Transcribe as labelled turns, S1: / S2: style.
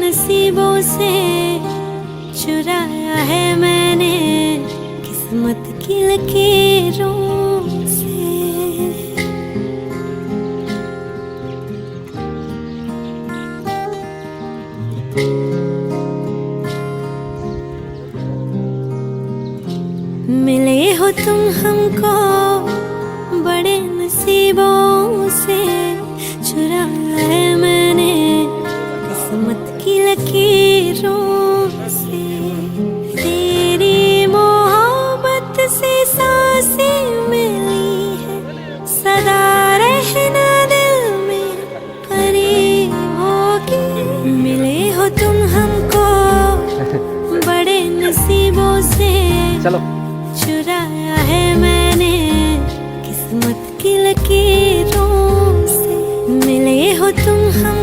S1: नसीबों से चुराया है मैंने किस्मत की लकीरों से। मिले हो तुम हमको बड़े नसीबों से, चुराया है मैंने किस्मत की लकीरों से। तेरी मोहब्बत से सांसें मिली है, सदा रहना दिल में करीब होगी। मिले हो तुम हमको बड़े नसीबों से,
S2: चलो
S1: चुराया है मैंने किस्मत की लकीरों से। मिले हो तुम हम